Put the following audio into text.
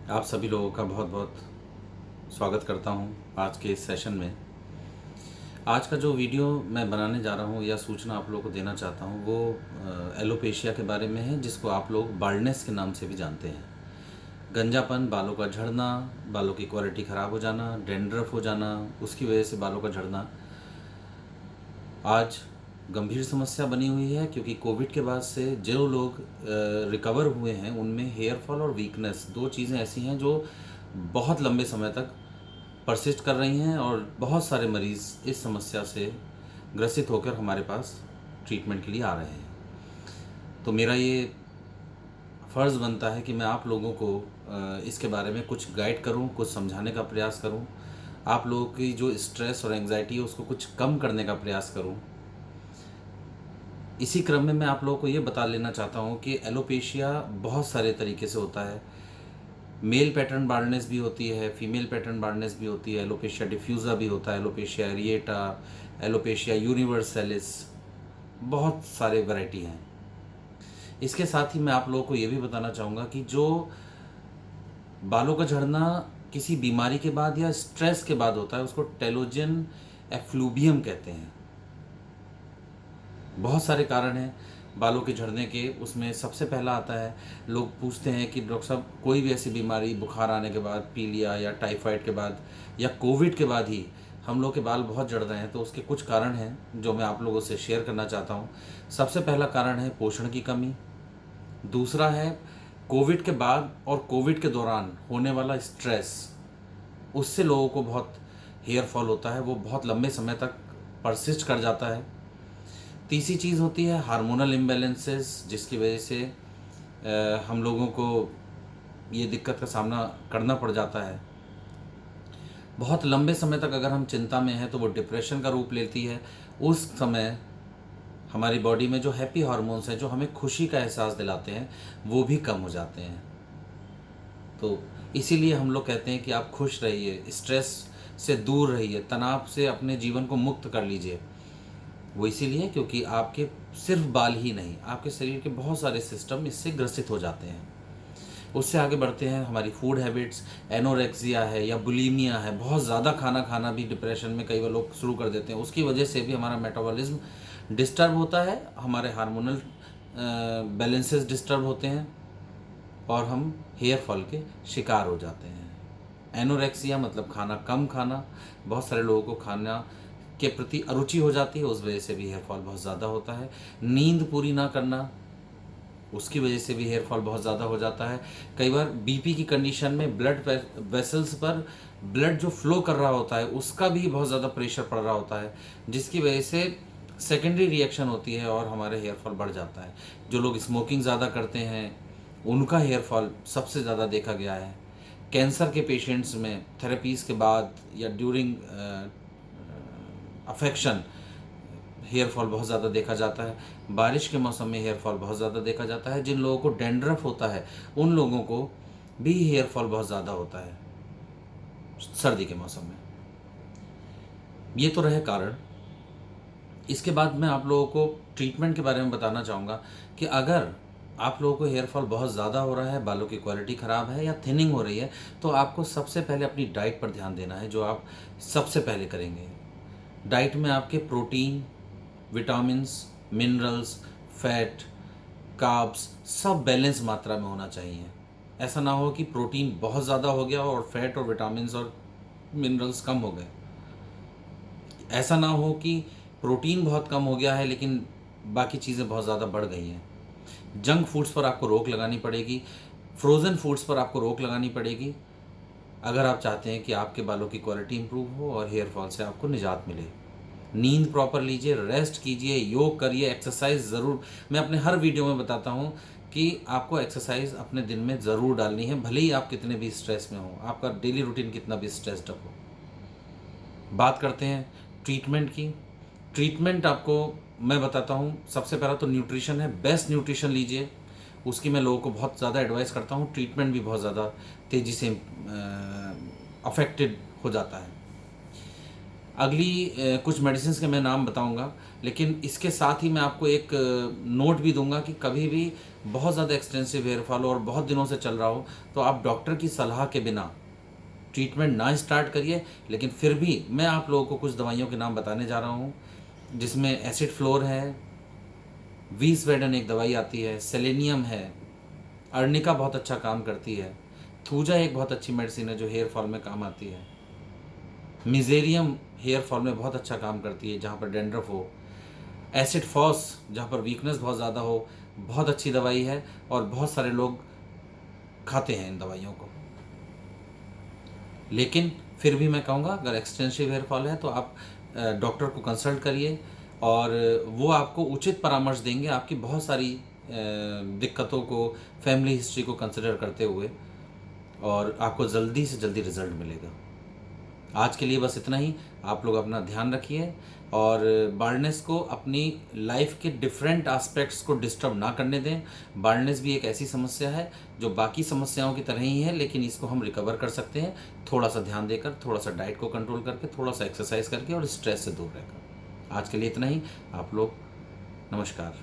आप सभी लोगों का बहुत बहुत स्वागत करता हूं आज के इस सेशन में। आज का जो वीडियो मैं बनाने जा रहा हूं या सूचना आप लोगों को देना चाहता हूं वो एलोपेशिया के बारे में है, जिसको आप लोग बाल्डनेस के नाम से भी जानते हैं। गंजापन, बालों का झड़ना, बालों की क्वालिटी ख़राब हो जाना, डैंड्रफ हो जाना, उसकी वजह से बालों का झड़ना आज गंभीर समस्या बनी हुई है, क्योंकि कोविड के बाद से जो लोग रिकवर हुए हैं उनमें हेयर फॉल और वीकनेस दो चीज़ें ऐसी हैं जो बहुत लंबे समय तक परसिस्ट कर रही हैं, और बहुत सारे मरीज़ इस समस्या से ग्रसित होकर हमारे पास ट्रीटमेंट के लिए आ रहे हैं। तो मेरा ये फ़र्ज़ बनता है कि मैं आप लोगों को इसके बारे में कुछ गाइड करूं, कुछ समझाने का प्रयास करूं, आप लोगों की जो स्ट्रेस और एंग्जाइटी है उसको कुछ कम करने का प्रयास करूं। इसी क्रम में मैं आप लोगों को ये बता लेना चाहता हूँ कि एलोपेशिया बहुत सारे तरीके से होता है। मेल पैटर्न बाल्डनेस भी होती है, फीमेल पैटर्न बाल्डनेस भी होती है, एलोपेशिया डिफ्यूज़ा भी होता है, एलोपेशिया एरिएटा, एलोपेशिया यूनिवर्सैलिस, बहुत सारे वैरायटी हैं। इसके साथ ही मैं आप लोगों को ये भी बताना चाहूँगा कि जो बालों का झड़ना किसी बीमारी के बाद या स्ट्रेस के बाद होता है उसको टेलोजन एफ्लूबियम कहते हैं। बहुत सारे कारण हैं बालों के झड़ने के। उसमें सबसे पहला आता है, लोग पूछते हैं कि डॉक्टर साहब कोई भी ऐसी बीमारी बुखार आने के बाद, पीलिया या टाइफाइड के बाद या कोविड के बाद ही हम लोग के बाल बहुत झड़ रहे हैं, तो उसके कुछ कारण हैं जो मैं आप लोगों से शेयर करना चाहता हूँ। सबसे पहला कारण है पोषण की कमी। दूसरा है कोविड के बाद और कोविड के दौरान होने वाला स्ट्रेस, उससे लोगों को बहुत हेयर फॉल होता है, वो बहुत लंबे समय तक परसिस्ट कर जाता है। तीसरी चीज़ होती है हार्मोनल इम्बैलेंसेस, जिसकी वजह से हम लोगों को ये दिक्कत का सामना करना पड़ जाता है। बहुत लंबे समय तक अगर हम चिंता में हैं तो वो डिप्रेशन का रूप लेती है। उस समय हमारी बॉडी में जो हैप्पी हार्मोन्स हैं जो हमें खुशी का एहसास दिलाते हैं वो भी कम हो जाते हैं। तो इसीलिए हम लोग कहते हैं कि आप खुश रहिए, स्ट्रेस से दूर रहिए, तनाव से अपने जीवन को मुक्त कर लीजिए। वो इसीलिए क्योंकि आपके सिर्फ बाल ही नहीं, आपके शरीर के बहुत सारे सिस्टम इससे ग्रसित हो जाते हैं। उससे आगे बढ़ते हैं हमारी फूड हैबिट्स। एनोरेक्सिया है या बुलीमिया है, बहुत ज़्यादा खाना खाना भी डिप्रेशन में कई बार लोग शुरू कर देते हैं। उसकी वजह से भी हमारा मेटाबॉलिज्म डिस्टर्ब होता है, हमारे हार्मोनल बैलेंसेस डिस्टर्ब होते हैं और हम हेयर फॉल के शिकार हो जाते हैं। एनोरेक्सिया मतलब खाना कम खाना, बहुत सारे लोगों को खाना के प्रति अरुचि हो जाती है, उस वजह से भी हेयर फॉल बहुत ज़्यादा होता है। नींद पूरी ना करना, उसकी वजह से भी हेयर फॉल बहुत ज़्यादा हो जाता है। कई बार बीपी की कंडीशन में ब्लड वेसल्स पर ब्लड जो फ्लो कर रहा होता है उसका भी बहुत ज़्यादा प्रेशर पड़ रहा होता है, जिसकी वजह से सेकेंडरी रिएक्शन होती है और हमारे हेयर फॉल बढ़ जाता है। जो लोग स्मोकिंग ज़्यादा करते हैं उनका हेयर फॉल सबसे ज़्यादा देखा गया है। कैंसर के पेशेंट्स में थेरेपीज़ के बाद या ड्यूरिंग अफेक्शन हेयर फॉल बहुत ज़्यादा देखा जाता है। बारिश के मौसम में हेयर फॉल बहुत ज़्यादा देखा जाता है। जिन लोगों को डैंड्रफ होता है उन लोगों को भी हेयर फॉल बहुत ज़्यादा होता है सर्दी के मौसम में। ये तो रहे कारण। इसके बाद मैं आप लोगों को ट्रीटमेंट के बारे में बताना चाहूँगा कि अगर आप लोगों को हेयर फॉल बहुत ज़्यादा हो रहा है, बालों की क्वालिटी ख़राब है या थिनिंग हो रही है, तो आपको सबसे पहले अपनी डाइट पर ध्यान देना है, जो आप सबसे पहले करेंगे। डाइट में आपके protein, vitamins, minerals, fat, carbs सब बैलेंस मात्रा में होना चाहिए। ऐसा ना हो कि प्रोटीन बहुत ज़्यादा हो गया और फैट और विटामिन्स और मिनरल्स कम हो गए। ऐसा ना हो कि प्रोटीन बहुत कम हो गया है लेकिन बाकी चीज़ें बहुत ज़्यादा बढ़ गई हैं। जंक फूड्स पर आपको रोक लगानी पड़ेगी, फ्रोज़न फूड्स पर आपको रोक लगानी पड़ेगी, अगर आप चाहते हैं कि आपके बालों की क्वालिटी इंप्रूव हो और हेयर फॉल से आपको निजात मिले। नींद प्रॉपर लीजिए, रेस्ट कीजिए, योग करिए, एक्सरसाइज ज़रूर। मैं अपने हर वीडियो में बताता हूँ कि आपको एक्सरसाइज अपने दिन में ज़रूर डालनी है, भले ही आप कितने भी स्ट्रेस में हो, आपका डेली रूटीन कितना भी स्ट्रेस्ड हो। बात करते हैं ट्रीटमेंट की। ट्रीटमेंट आपको मैं बताता हूँ, सबसे पहला तो न्यूट्रिशन है। बेस्ट न्यूट्रिशन लीजिए, उसकी मैं लोगों को बहुत ज़्यादा एडवाइस करता हूँ। ट्रीटमेंट भी बहुत ज़्यादा तेज़ी से अफेक्टेड हो जाता है। अगली कुछ मेडिसिन के मैं नाम बताऊंगा, लेकिन इसके साथ ही मैं आपको एक नोट भी दूंगा कि कभी भी बहुत ज़्यादा एक्सटेंसिव हेयर फॉल हो और बहुत दिनों से चल रहा हो, तो आप डॉक्टर की सलाह के बिना ट्रीटमेंट ना स्टार्ट करिए। लेकिन फिर भी मैं आप लोगों को कुछ दवाइयों के नाम बताने जा रहा हूँ, जिसमें एसिड फ्लोर है, वीस्वेडन एक दवाई आती है, सेलेनियम है, अर्निका बहुत अच्छा काम करती है, थूजा एक बहुत अच्छी मेडिसिन है जो हेयर फॉल में काम आती है, मिजेरियम हेयर फॉल में बहुत अच्छा काम करती है जहाँ पर डेंड्रफ हो, एसिड फॉस जहाँ पर वीकनेस बहुत ज़्यादा हो, बहुत अच्छी दवाई है और बहुत सारे लोग खाते हैं इन दवाइयों को। लेकिन फिर भी मैं कहूँगा अगर एक्सटेंसिव हेयर फॉल है तो आप डॉक्टर को कंसल्ट करिए और वो आपको उचित परामर्श देंगे आपकी बहुत सारी दिक्कतों को, फैमिली हिस्ट्री को कंसिडर करते हुए, और आपको जल्दी से जल्दी रिजल्ट मिलेगा। आज के लिए बस इतना ही। आप लोग अपना ध्यान रखिए और बाल्डनेस को अपनी लाइफ के डिफरेंट एस्पेक्ट्स को डिस्टर्ब ना करने दें। बाल्डनेस भी एक ऐसी समस्या है जो बाकी समस्याओं की तरह ही है, लेकिन इसको हम रिकवर कर सकते हैं थोड़ा सा ध्यान देकर, थोड़ा सा डाइट को कंट्रोल करके, थोड़ा सा एक्सरसाइज करके और स्ट्रेस से दूर रहकर। आज के लिए इतना ही। आप लोग नमस्कार।